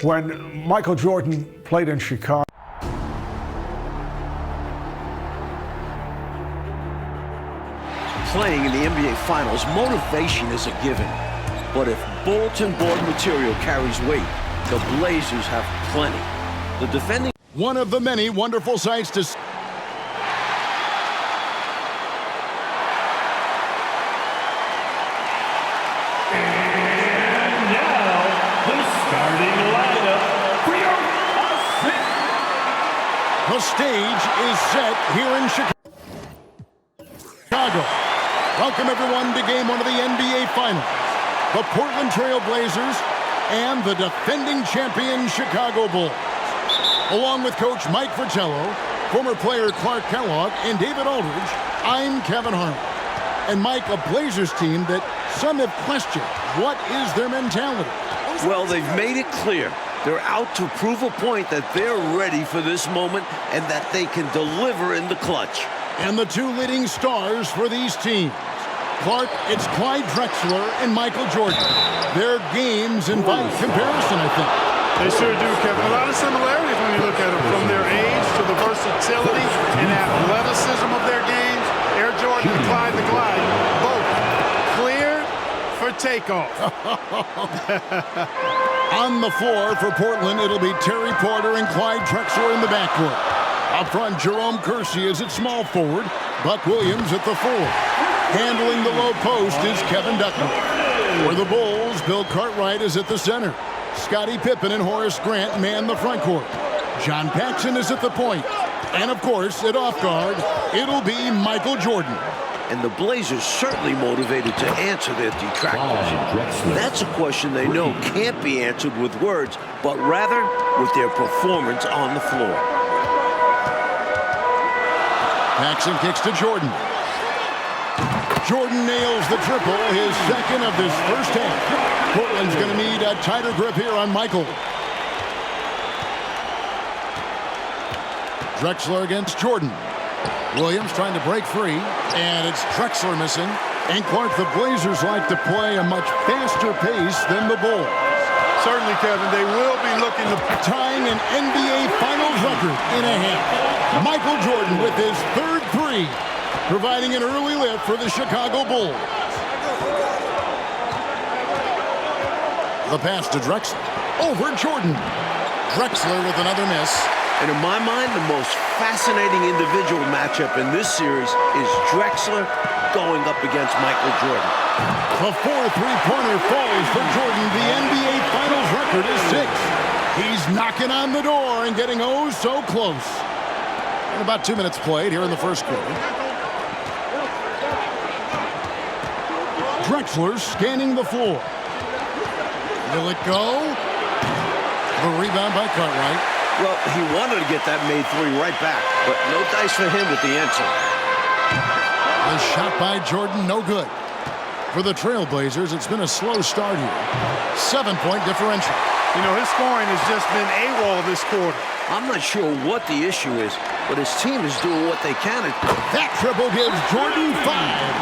when Michael Jordan played in Chicago. Playing in the NBA Finals, motivation is a given. But if bulletin board material carries weight, the Blazers have plenty. The defending... One of the many wonderful sights to see. And now, the starting lineup for your The stage is set here in Chicago. Welcome everyone to game one of the NBA Finals. The Portland Trail Blazers and the defending champion Chicago Bulls. Along with Coach Mike Fratello, former player Clark Kellogg, and David Aldridge, I'm Kevin Harlan. And Mike, a Blazers team that some have questioned. What is their mentality? Well, they've made it clear. They're out to prove a point that they're ready for this moment and that they can deliver in the clutch. And the two leading stars for these teams. Clark, it's Clyde Drexler and Michael Jordan. Their games invite comparison, I think. They sure do, Kevin. A lot of similarities when you look at them, from their age to the versatility and athleticism of their games. Air Jordan and Clyde the Glide, both cleared for takeoff. On the floor for Portland, it'll be Terry Porter and Clyde Drexler in the backcourt. Up front, Jerome Kersey is at small forward. Buck Williams at the four. Handling the low post is Kevin Duckman. For the Bulls, Bill Cartwright is at the center. Scottie Pippen and Horace Grant man the front court. John Paxson is at the point. And of course, at off guard, it'll be Michael Jordan. And the Blazers certainly motivated to answer their detractors. That's a question they know can't be answered with words, but rather with their performance on the floor. Paxson kicks to Jordan. Jordan nails the triple, his second of this first half. Portland's going to need a tighter grip here on Michael. Drexler against Jordan. Williams trying to break free, and it's Drexler missing. And Clark, the Blazers like to play a much faster pace than the Bulls. Certainly, Kevin, they will be looking to... Tying an NBA Finals record in a half. Michael Jordan with his third three, providing an early lift for the Chicago Bulls. The pass to Drexler. Over Jordan. Drexler with another miss. And in my mind, the most fascinating individual matchup in this series is Drexler going up against Michael Jordan. The 4 3-pointer falls for Jordan. The NBA Finals record is 6. He's knocking on the door and getting oh so close. And about 2 minutes played here in the first quarter. Drexler scanning the floor. Will it go? The rebound by Cartwright. Well, he wanted to get that made three right back, but no dice for him with the answer. The shot by Jordan, no good. For the Trailblazers, it's been a slow start here. 7-point differential. You know, his scoring has just been AWOL this quarter. I'm not sure what the issue is, but his team is doing what they can. That triple gives Jordan 5.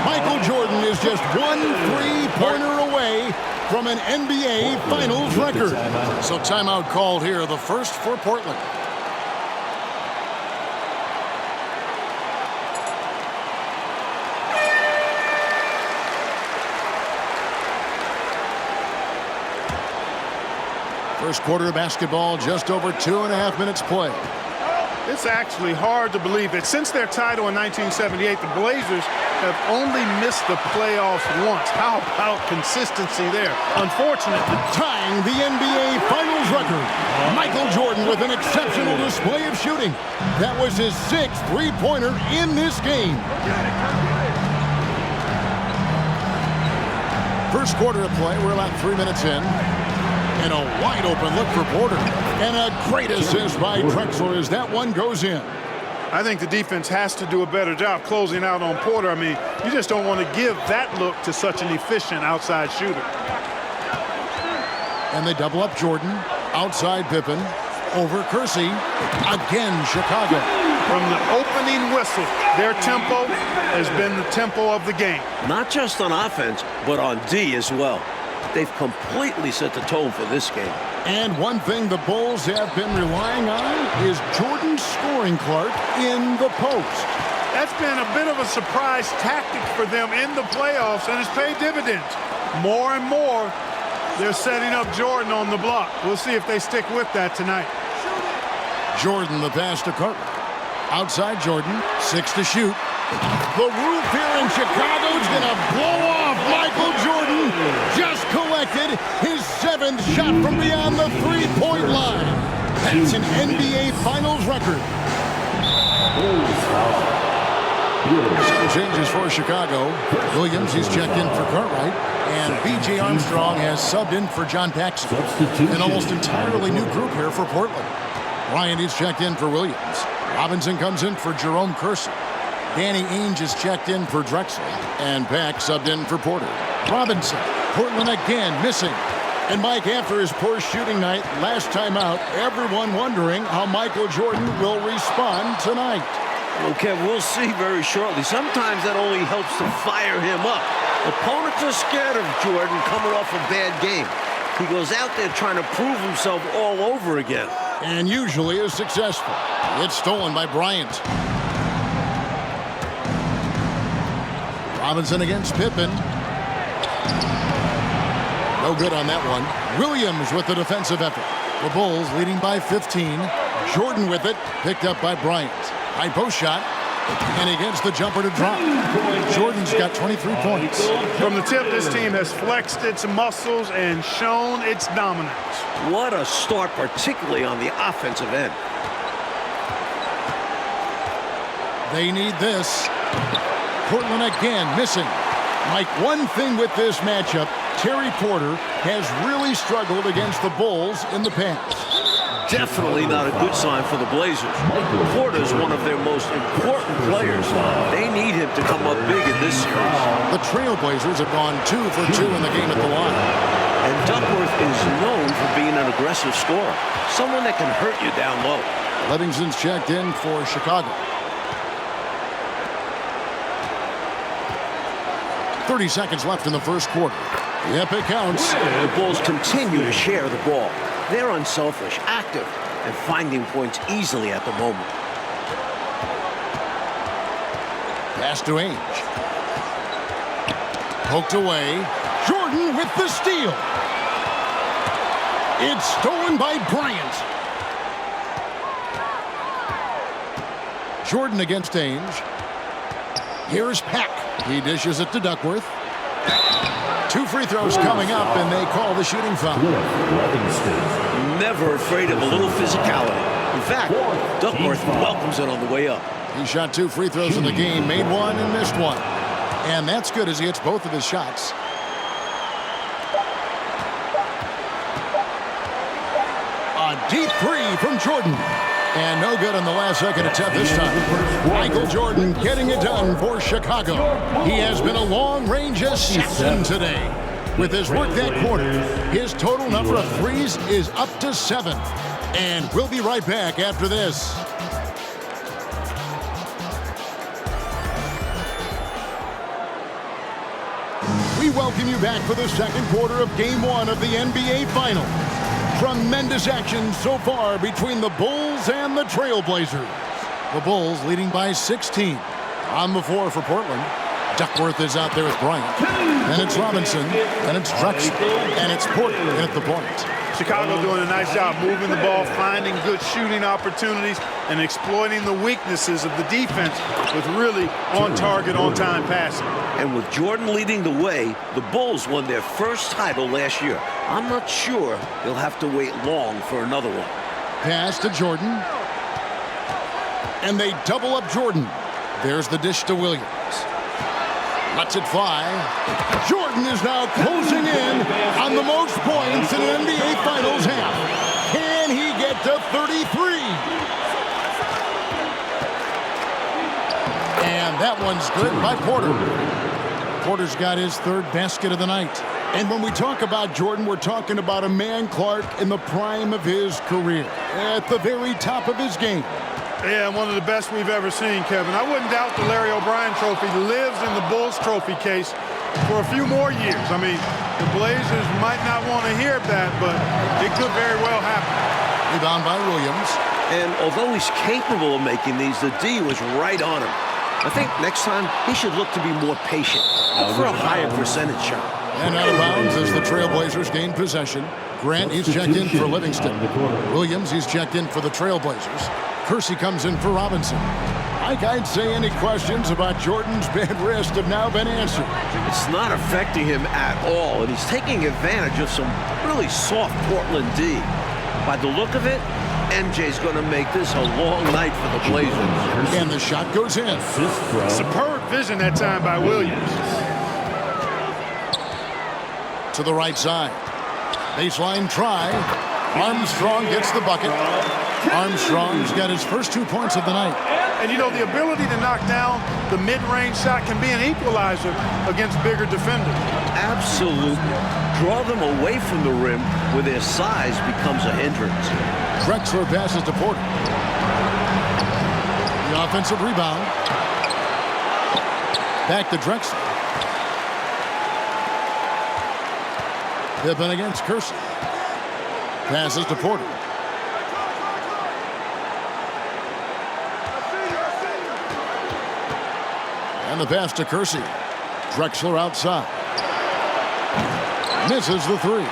Michael Jordan is just 1 3-pointer away from an NBA Finals record. So timeout called here, the first for Portland. First quarter of basketball, just over 2.5 minutes play. It's actually hard to believe that since their title in 1978, the Blazers have only missed the playoffs once. How about consistency there? Unfortunately, tying the NBA Finals record. Michael Jordan with an exceptional display of shooting. That was his 6th three-pointer in this game. First quarter of play, we're about 3 minutes in. And a wide open look for Porter. And a great assist by Drexler as that one goes in. I think the defense has to do a better job closing out on Porter. I mean, you just don't want to give that look to such an efficient outside shooter. And they double up Jordan. Outside Pippen. Over Kersey. Again, Chicago. From the opening whistle, their tempo has been the tempo of the game. Not just on offense, but on D as well. They've completely set the tone for this game. And one thing the Bulls have been relying on is Jordan scoring Clark in the post. That's been a bit of a surprise tactic for them in the playoffs, and it's paid dividends. More and more, they're setting up Jordan on the block. We'll see if they stick with that tonight. Jordan, the pass to Cartwright. Outside Jordan, 6 to shoot. The roof here in Chicago is going to blow off. Michael Jordan just collected his 7th shot from beyond the three-point line. That's an NBA Finals record. Some changes for Chicago. Williams, he's checked in for Cartwright. And B.J. Armstrong has subbed in for John Paxson. An almost entirely new group here for Portland. Bryant is checked in for Williams. Robinson comes in for Jerome Kersey. Danny Ainge is checked in for Drexler. And Pack subbed in for Porter. Robinson, Portland again missing. And Mike, after his poor shooting night last time out, everyone wondering how Michael Jordan will respond tonight. Okay, we'll see very shortly. Sometimes that only helps to fire him up. Opponents are scared of Jordan coming off a bad game. He goes out there trying to prove himself all over again. And usually is successful. It's stolen by Bryant. Robinson against Pippen. No good on that one. Williams with the defensive effort. The Bulls leading by 15. Jordan with it, picked up by Bryant. High post shot, and he gets the jumper to drop. Jordan's got 23 points. From the tip, this team has flexed its muscles and shown its dominance. What a start, particularly on the offensive end. They need this. Portland again missing. Mike, one thing with this matchup, Terry Porter has really struggled against the Bulls in the past. Definitely not a good sign for the Blazers. Porter's one of their most important players. They need him to come up big in this series. The Trailblazers have gone 2 for 2 in the game at the line. And Duckworth is known for being an aggressive scorer, someone that can hurt you down low. Livingston's checked in for Chicago. 30 seconds left in the first quarter. Yep, it counts. The Bulls continue to share the ball. They're unselfish, active, and finding points easily at the moment. Pass to Ainge. Poked away. Jordan with the steal. It's stolen by Bryant. Jordan against Ainge. Here's Pack. He dishes it to Duckworth. 2 free throws coming up, and they call the shooting foul. Never afraid of a little physicality. In fact, Duckworth welcomes it on the way up. He shot 2 free throws in the game, made 1 and missed 1. And that's good as he hits both of his shots. A deep 3 from Jordan. And no good on the last second attempt this time. Michael Jordan getting it done for Chicago. He has been a long-range assassin today. With his work that quarter, his total number of threes is up to 7. And we'll be right back after this. We welcome you back for the second quarter of Game 1 of the NBA Finals. Tremendous action so far between the Bulls and the Trailblazers. The Bulls leading by 16. On the floor for Portland. Duckworth is out there with Bryant. And it's Robinson. And it's Drexler. And it's Portland at the point. Chicago doing a nice job moving the ball, finding good shooting opportunities, and exploiting the weaknesses of the defense with really on-target, on-time passing. And with Jordan leading the way, the Bulls won their first title last year. I'm not sure they'll have to wait long for another one. Pass to Jordan. And they double up Jordan. There's the dish to Williams. Lets it fly. Jordan is now closing in on the most points in an NBA Finals half. Can he get to 33? And that one's good by Porter. Porter's got his 3rd basket of the night. And when we talk about Jordan, we're talking about a man, Clark, in the prime of his career. At the very top of his game. Yeah, one of the best we've ever seen, Kevin. I wouldn't doubt the Larry O'Brien trophy lives in the Bulls trophy case for a few more years. I mean, The Blazers might not want to hear that, but it could very well happen. Rebound by Williams. And although he's capable of making these, the D was right on him. I think next time he should look to be more patient. Look for a higher percentage shot. And out of bounds as the Trailblazers gain possession. Grant, he's checked in for Livingston. Williams, he's checked in for the Trailblazers. Kersey comes in for Robinson. Mike, I'd say any questions about Jordan's bad wrist have now been answered. It's not affecting him at all, and he's taking advantage of some really soft Portland D. By the look of it, MJ's going to make this a long night for the Blazers. And the shot goes in. Superb vision that time by Williams. To the right side. Baseline try. Armstrong gets the bucket. Armstrong's got his first 2 points of the night. And you know, the ability to knock down the mid-range shot can be an equalizer against bigger defenders. Absolutely. Draw them away from the rim where their size becomes a hindrance. Drexler passes to Porter. The offensive rebound. Back to Drexler. Pippen against Kersey. Passes to Porter. And the pass to Kersey. Drexler outside. Misses the three.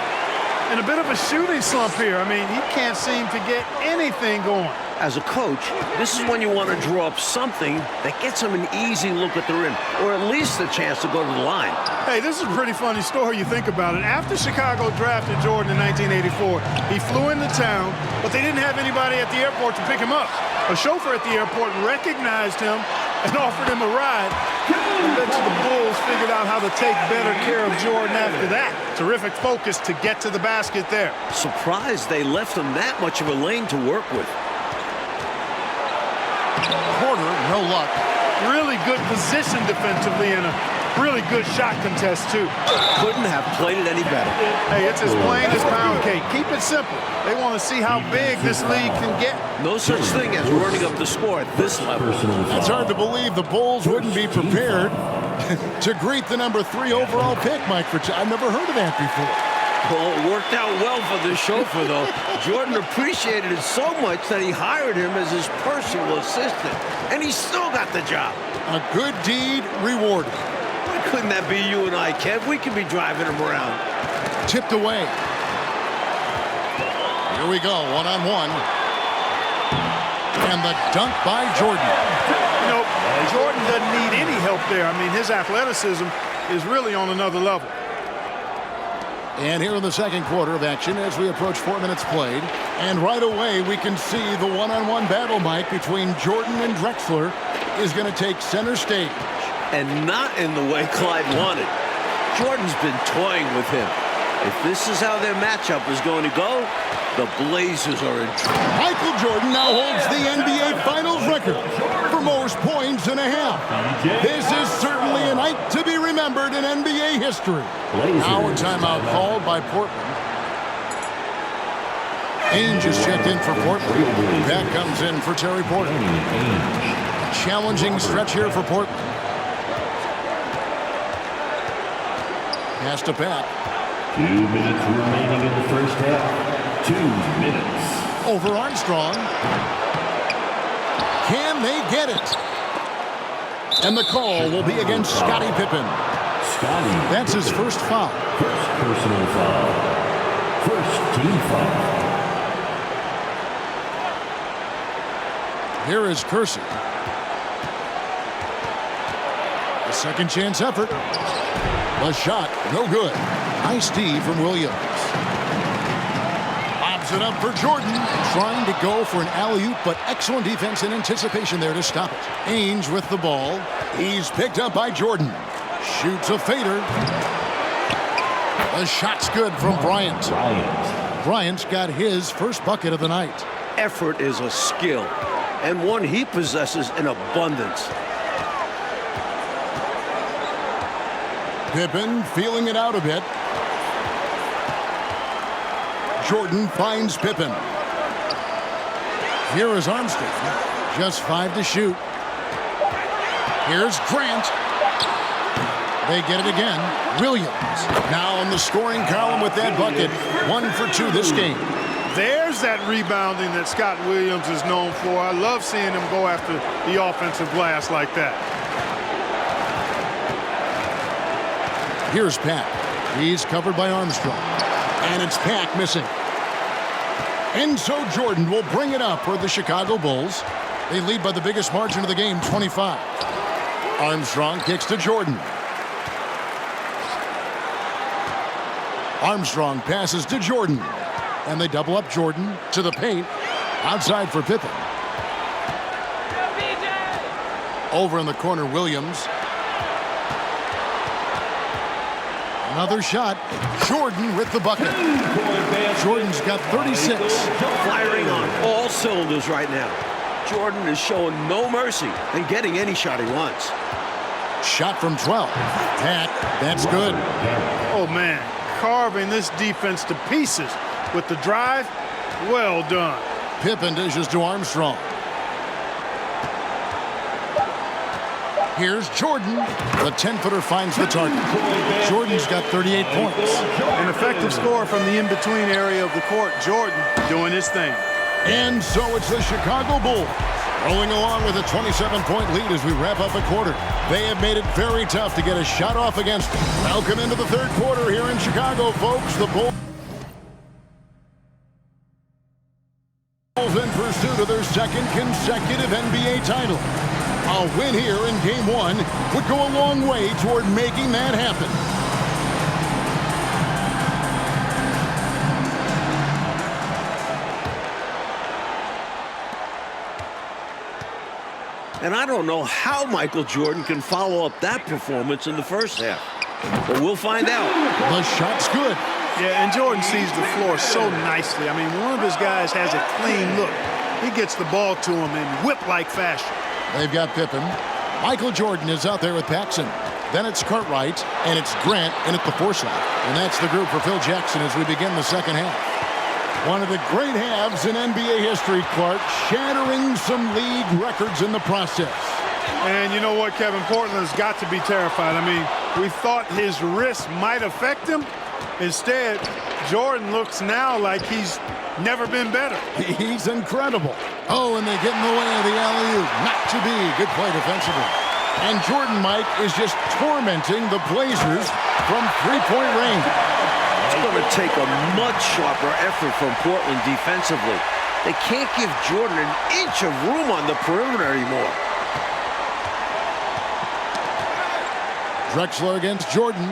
And a bit of a shooting slump here. I mean, he can't seem to get anything going. As a coach, this is when you want to draw up something that gets him an easy look at the rim, or at least a chance to go to the line. Hey, this is a pretty funny story, you think about it. After Chicago drafted Jordan in 1984, he flew into town, but they didn't have anybody at the airport to pick him up. A chauffeur at the airport recognized him and offered him a ride. I bet you the Bulls figured out how to take better care of Jordan after that. Terrific focus to get to the basket there. Surprised they left him that much of a lane to work with. Porter, no luck. Really good position defensively and a really good shot contest, too. Couldn't have played it any better. Hey, it's as plain as pound cake. Keep it simple. They want to see how big this league can get. No such thing as running up the score at this level. It's hard to believe the Bulls wouldn't be prepared to greet the number 3 overall pick, Mike. I've never heard of that before. Well, it worked out well for the chauffeur, though. Jordan appreciated it so much that he hired him as his personal assistant. And he still got the job. A good deed rewarded. Why couldn't that be you and I, Kev? We could be driving him around. Tipped away. Here we go, one-on-one. And the dunk by Jordan. You know, Jordan doesn't need any help there. I mean, his athleticism is really on another level. And here in the second quarter of action as we approach 4 minutes played. And right away we can see the one-on-one battle, Mike, between Jordan and Drexler is going to take center stage. And not in the way Clyde wanted. Jordan's been toying with him. If this is how their matchup is going to go, the Blazers are in trouble. Michael Jordan now holds the NBA Finals record for most points in a half. This is certainly a night to be remembered in NBA history. Now a timeout called by Portland. Ainge is checked in for Portland. Back comes in for Terry Porter. Challenging stretch here for Portland. Pass to Pat. 2 minutes remaining in the first half. 2 minutes. Over Armstrong. Can they get it? And the call will be against Scottie Pippen. Scottie. That's his first foul. First personal foul. First team foul. Here is Kersey. A second chance effort. The shot, no good. Nice D from Williams. Bobs it up for Jordan. Trying to go for an alley-oop, but excellent defense and anticipation there to stop it. Ainge with the ball. He's picked up by Jordan. Shoots a fader. The shot's good from Bryant. Bryant's got his first bucket of the night. Effort is a skill, and one he possesses in abundance. Pippen feeling it out a bit. Jordan finds Pippen. Here is Armstrong. Just 5 to shoot. Here's Grant. They get it again. Williams now on the scoring column with that bucket. 1 for 2 this game. There's that rebounding that Scott Williams is known for. I love seeing him go after the offensive glass like that. Here's Pack. He's covered by Armstrong. And it's Pack missing. And so Jordan will bring it up for the Chicago Bulls. They lead by the biggest margin of the game, 25. Armstrong kicks to Jordan. Armstrong passes to Jordan. And they double up Jordan to the paint. Outside for Pippen. Over in the corner, Williams. Another shot. Jordan with the bucket. Jordan's got 36. Firing on all cylinders right now. Jordan is showing no mercy and getting any shot he wants. Shot from 12. That's good. Oh, man. Carving this defense to pieces with the drive. Well done. Pippen dishes to Armstrong. Here's Jordan. The 10-footer finds the target. Jordan's got 38 points. An effective score from the in-between area of the court. Jordan doing his thing. And so it's the Chicago Bulls rolling along with a 27-point lead as we wrap up a quarter. They have made it very tough to get a shot off against them. Welcome into the third quarter here in Chicago, folks. The Bulls in pursuit of their second consecutive NBA title. A win here in Game 1 would go a long way toward making that happen. And I don't know how Michael Jordan can follow up that performance in the first half. But we'll find out. The shot's good. Yeah, and Jordan sees the floor so nicely. I mean, one of his guys has a clean look. He gets the ball to him in whip-like fashion. They've got Pippen. Michael Jordan is out there with Paxson. Then it's Cartwright, and it's Grant in at the 4 slot. And that's the group for Phil Jackson as we begin the second half. One of the great halves in NBA history, Clark, shattering some league records in the process. And you know what, Kevin? Portland's got to be terrified. I mean, we thought his wrist might affect him. Instead, Jordan looks now like he's never been better. He's incredible. Oh, and they get in the way of the alley-oop. Not to be. Good play defensively. And Jordan, Mike, is just tormenting the Blazers from three-point range. It's going to take a much sharper effort from Portland defensively. They can't give Jordan an inch of room on the perimeter anymore. Drexler against Jordan.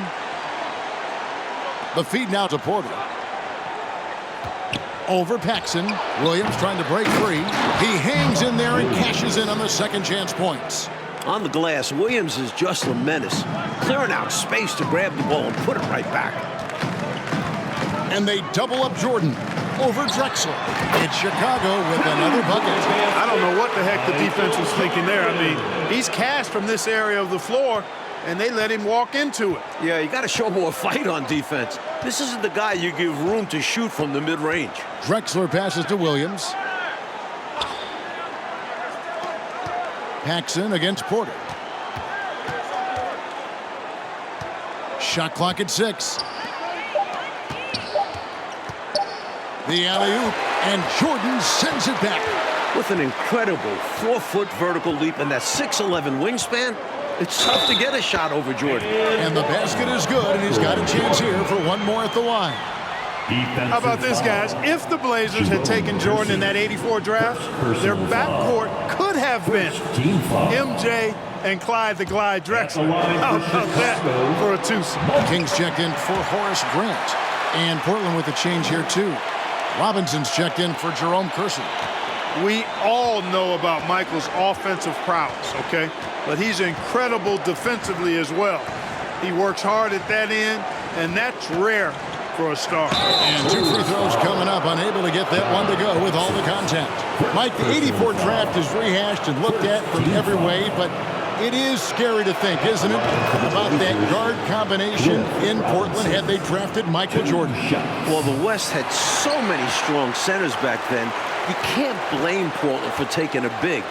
The feed now to Porter. Over Paxson. Williams trying to break free. He hangs in there and cashes in on the second chance points. On the glass, Williams is just a menace, clearing out space to grab the ball and put it right back. And they double up Jordan over Drexler. It's Chicago with another bucket. I don't know what the heck the defense was thinking there. I mean, he's cast from this area of the floor, and they let him walk into it. Yeah, you got to show more fight on defense. This isn't the guy you give room to shoot from the mid-range. Drexler passes to Williams. Paxson against Porter. Shot clock at 6. The alley-oop, and Jordan sends it back. With an incredible 4-foot vertical leap and that 6'11" wingspan, it's tough to get a shot over Jordan. And the basket is good, and he's got a chance here for one more at the line. How about this, guys? If the Blazers had taken Jordan in that 84 draft, their backcourt could have been MJ and Clyde the Glide Drexler. How about that for a twosome? Kings checked in for Horace Grant. And Portland with a change here, too. Robinson's checked in for Jerome Kersey. We all know about Michael's offensive prowess, okay? But he's incredible defensively as well. He works hard at that end, and that's rare for a star. And 2 free throws coming up, unable to get that one to go with all the contact. Mike, the 84 draft is rehashed and looked at from every way, but it is scary to think, isn't it, about that guard combination in Portland had they drafted Michael Jordan. Well, the West had so many strong centers back then, you can't blame Portland for taking a big.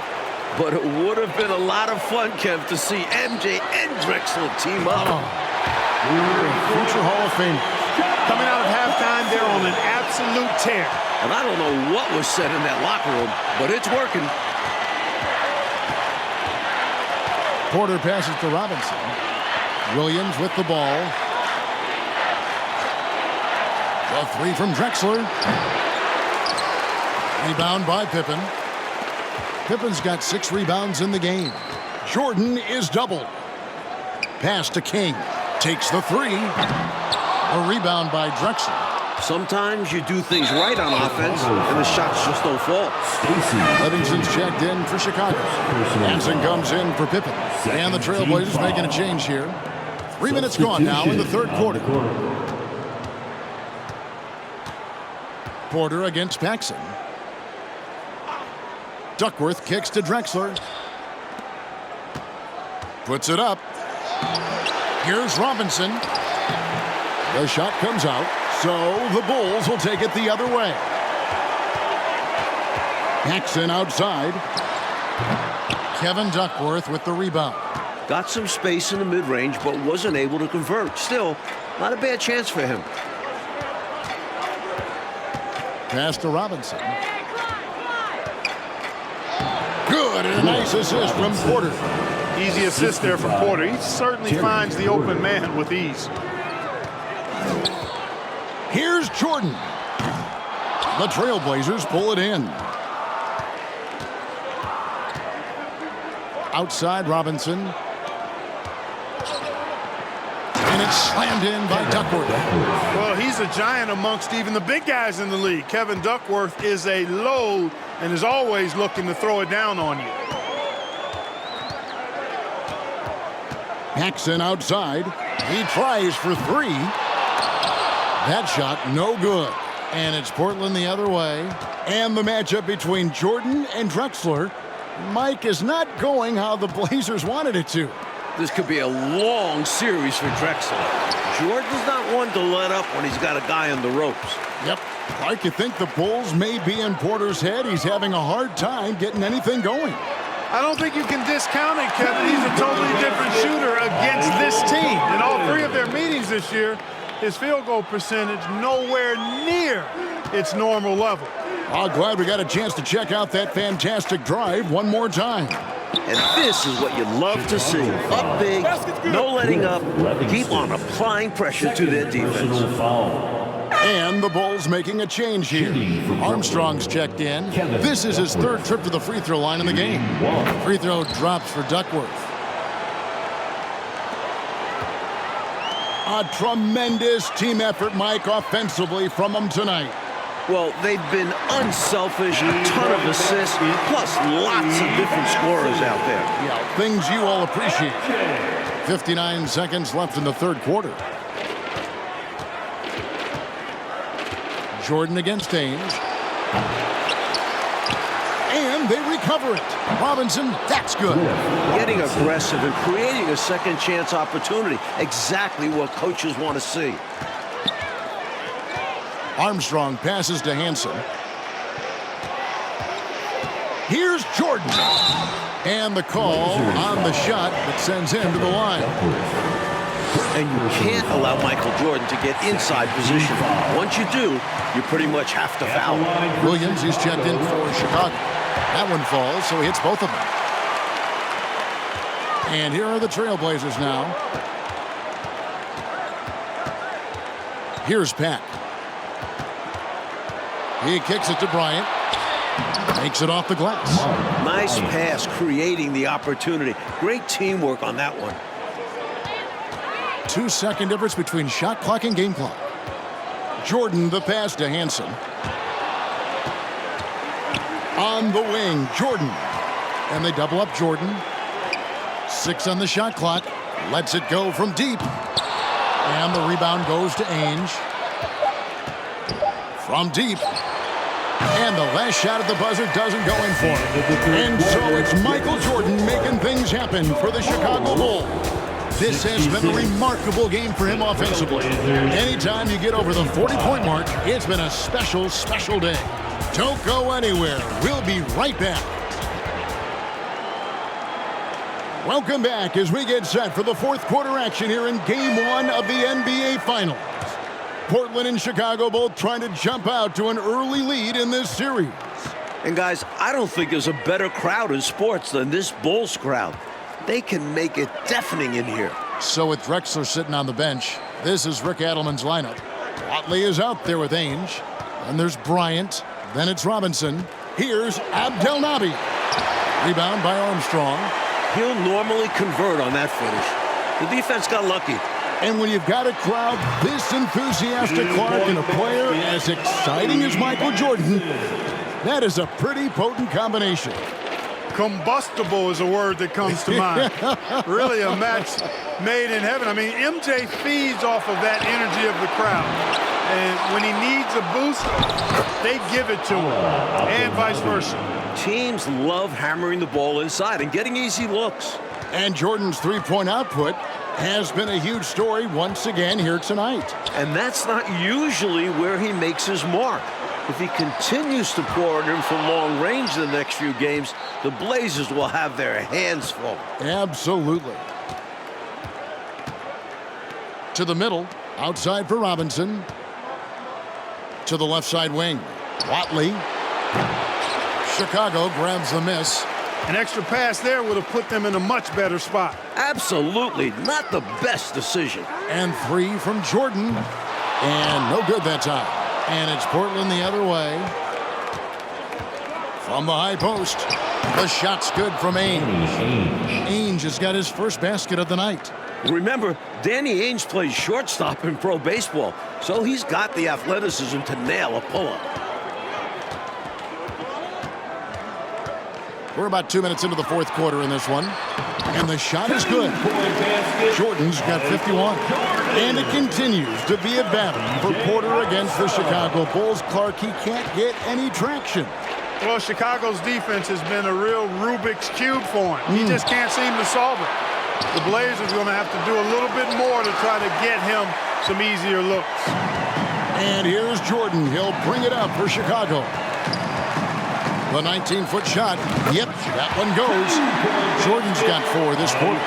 But it would have been a lot of fun, Kev, to see MJ and Drexler team up. Future Hall of Fame. Coming out of halftime, they're on an absolute tear. And I don't know what was said in that locker room, but it's working. Porter passes to Robinson. Williams with the ball. The three from Drexler. Rebound by Pippen. Pippen's got 6 rebounds in the game. Jordan is doubled. Pass to King. Takes the three. A rebound by Drexler. Sometimes you do things right on offense, and the shots just don't fall. Livingston's checked in for Chicago. Hansen comes in for Pippen. And the Trailblazers making a change here. 3 minutes gone now in the third quarter. Porter against Paxson. Duckworth kicks to Drexler. Puts it up. Here's Robinson. The shot comes out, so the Bulls will take it the other way. Paxson outside. Kevin Duckworth with the rebound. Got some space in the mid-range, but wasn't able to convert. Still, not a bad chance for him. Pass to Robinson. Good, and a nice assist from Porter. Easy assist there from Porter. He certainly finds the open man with ease. Here's Jordan. The Trailblazers pull it in. Outside Robinson. And it's slammed in by Duckworth. Well, he's a giant amongst even the big guys in the league. Kevin Duckworth is a load and is always looking to throw it down on you. Paxson outside. He tries for three. That shot no good. And it's Portland the other way. And the matchup between Jordan and Drexler, Mike, is not going how the Blazers wanted it to. This could be a long series for Drexler. Jordan's not one to let up when he's got a guy on the ropes. Yep. Mike, you think the Bulls may be in Porter's head? He's having a hard time getting anything going. I don't think you can discount it, Kevin. He's a totally different shooter against this team. In all 3 of their meetings this year, his field goal percentage nowhere near its normal level. Oh, glad we got a chance to check out that fantastic drive one more time. And this is what you love to see. Up big, no letting up, keep on applying pressure to their defense. And the Bulls making a change here. Armstrong's checked in. This is his 3rd trip to the free throw line in the game. Free throw drops for Duckworth. A tremendous team effort, Mike, offensively from them tonight. Well, they've been unselfish, a ton of assists, plus lots of different scorers out there. Yeah, things you all appreciate. 59 seconds left in the third quarter. Jordan against Ainge. And they recover it. Robinson, that's good. Getting aggressive and creating a second chance opportunity. Exactly what coaches want to see. Armstrong passes to Hansen. Here's Jordan. And the call on the shot that sends him to the line. And you can't allow Michael Jordan to get inside position. Once you do, you pretty much have to foul. Williams, he's checked in for Chicago. That one falls, so he hits both of them. And here are the Trailblazers now. Here's Pat. He kicks it to Bryant. Makes it off the glass. Nice pass, creating the opportunity. Great teamwork on that one. 2-second difference between shot clock and game clock. Jordan, the pass to Hansen. On the wing, Jordan. And they double up Jordan. 6 on the shot clock. Lets it go from deep. And the rebound goes to Ainge. From deep. And the last shot at the buzzer doesn't go in for him. And so it's Michael Jordan making things happen for the Chicago Bulls. This has been a remarkable game for him offensively. Anytime you get over the 40-point mark, it's been a special, special day. Don't go anywhere. We'll be right back. Welcome back as we get set for the fourth quarter action here in Game 1 of the NBA Finals. Portland and Chicago both trying to jump out to an early lead in this series. And guys, I don't think there's a better crowd in sports than this Bulls crowd. They can make it deafening in here. So with Drexler sitting on the bench, this is Rick Adelman's lineup. Watley is out there with Ainge. And there's Bryant. Then it's Robinson. Here's Abdelnaby. Rebound by Armstrong. He'll normally convert on that finish. The defense got lucky. And when you've got a crowd this enthusiastic, Clark, and a player as exciting as Michael Jordan, that is a pretty potent combination. Combustible is a word that comes to mind. Really a match made in heaven. I mean, MJ feeds off of that energy of the crowd. And when he needs a boost, they give it to him, and vice versa. Teams love hammering the ball inside and getting easy looks. And Jordan's three-point output has been a huge story once again here tonight. And that's not usually where he makes his mark. If he continues to pour it in from long range the next few games, the Blazers will have their hands full. Absolutely. To the middle, outside for Robinson. To the left side wing, Watley. Chicago grabs the miss. An extra pass there would have put them in a much better spot. Absolutely not the best decision. And three from Jordan. And no good that time. And it's Portland the other way. From the high post. The shot's good from Ainge. Ainge has got his first basket of the night. Remember, Danny Ainge plays shortstop in pro baseball, so he's got the athleticism to nail a pull-up. We're about 2 minutes into the fourth quarter in this one. And the shot is good. Jordan's got 51. And it continues to be a battle for Porter against the Chicago Bulls. Clark, he can't get any traction. Well, Chicago's defense has been a real Rubik's Cube for him. He just can't seem to solve it. The Blazers are going to have to do a little bit more to try to get him some easier looks. And here's Jordan. He'll bring it up for Chicago. The 19-foot shot. Yep, that one goes. Jordan's got 4 this quarter.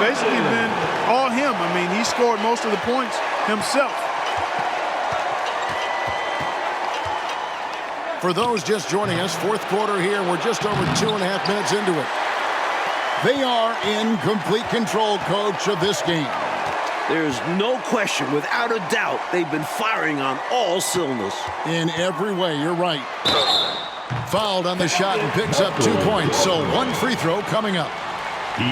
Basically been all him. I mean, he scored most of the points himself. For those just joining us, fourth quarter here. We're just over 2.5 minutes into it. They are in complete control, Coach, of this game. There's no question, without a doubt, they've been firing on all cylinders. In every way, you're right. Fouled on the shot and picks up 2 points, so 1 free throw coming up.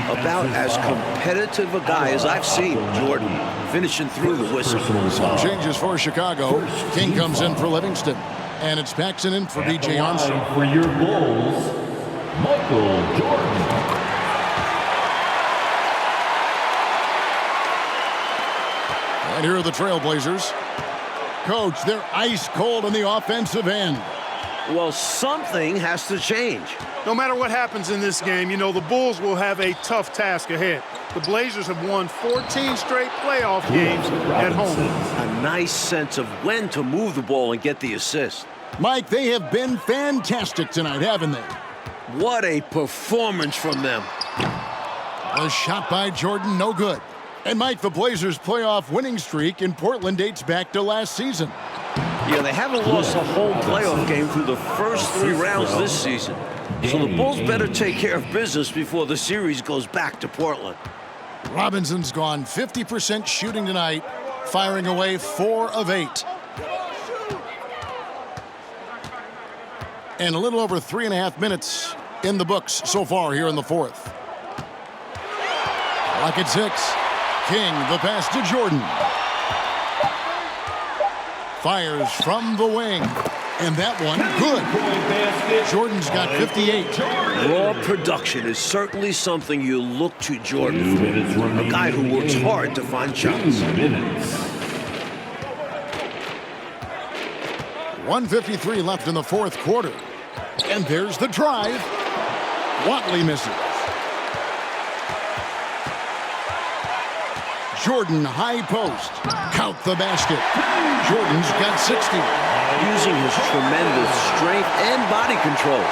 About as competitive a guy as I've seen, Jordan, finishing through the whistle. Some changes for Chicago. King comes in for Livingston. And it's Paxson in for B.J. Armstrong. For your Bulls, Michael Jordan. And here are the Trailblazers. Coach, they're ice cold on the offensive end. Well, something has to change. No matter what happens in this game, you know, the Bulls will have a tough task ahead. The Blazers have won 14 straight playoff games at home. A nice sense of when to move the ball and get the assist. Mike, they have been fantastic tonight, haven't they? What a performance from them. A shot by Jordan, no good. And Mike, the Blazers' playoff winning streak in Portland dates back to last season. Yeah, they haven't lost a home playoff game through the first 3 rounds this season. So the Bulls better take care of business before the series goes back to Portland. Robinson's gone 50% shooting tonight, firing away 4 of 8. And a little over 3.5 minutes in the books so far here in the fourth. Clock at 6. King, the pass to Jordan. Fires from the wing. And that one, good. Jordan's got 58. Raw production is certainly something you look to Jordan for. A guy who works hard to find shots. 1:53 left in the fourth quarter. And there's the drive. Watley misses. Jordan, high post. Count the basket. Jordan's got 60. Using his tremendous strength and body control,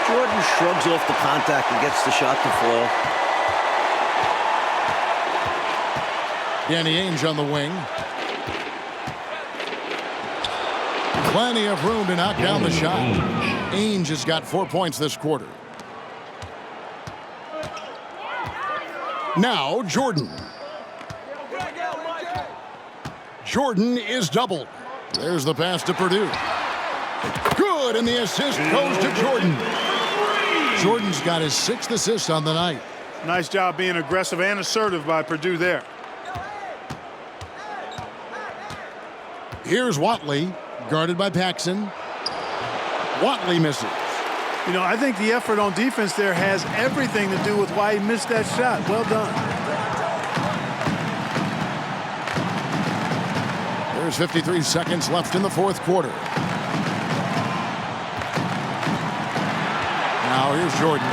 Jordan shrugs off the contact and gets the shot to fall. Danny Ainge on the wing. Plenty of room to knock down the shot. Ainge has got 4 points this quarter. Now Jordan. Jordan is doubled. There's the pass to Purdue. Good, and the assist goes to Jordan. Jordan's got his 6th assist on the night. Nice job being aggressive and assertive by Purdue there. Here's Watley, guarded by Paxson. Watley misses. You know, I think the effort on defense there has everything to do with why he missed that shot. Well done. There's 53 seconds left in the 4th quarter. Now here's Jordan.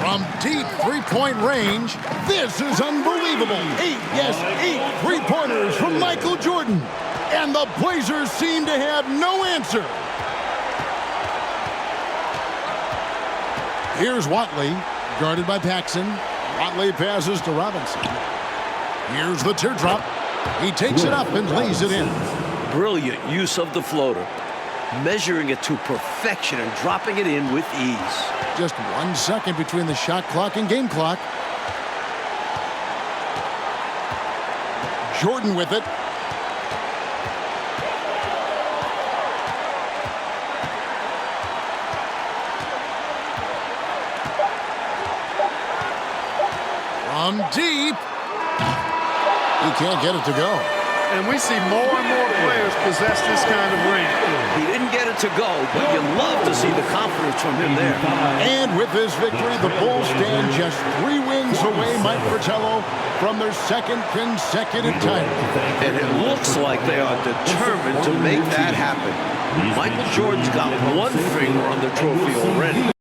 From deep three-point range, this is unbelievable. 8 three-pointers from Michael Jordan. And the Blazers seem to have no answer. Here's Watley, guarded by Paxson. Watley passes to Robinson. Here's the teardrop. He takes it up and lays it in. Brilliant use of the floater. Measuring it to perfection and dropping it in with ease. Just 1 second between the shot clock and game clock. Jordan with it. From deep. He can't get it to go. And we see more and more players possess this kind of range. He didn't get it to go, but you love to see the confidence from him there. And with this victory, the Bulls stand just 3 wins away, Mike Fratello, from their 2nd consecutive title. And it looks like they are determined to make that happen. Michael Jordan's got 1 finger on the trophy already.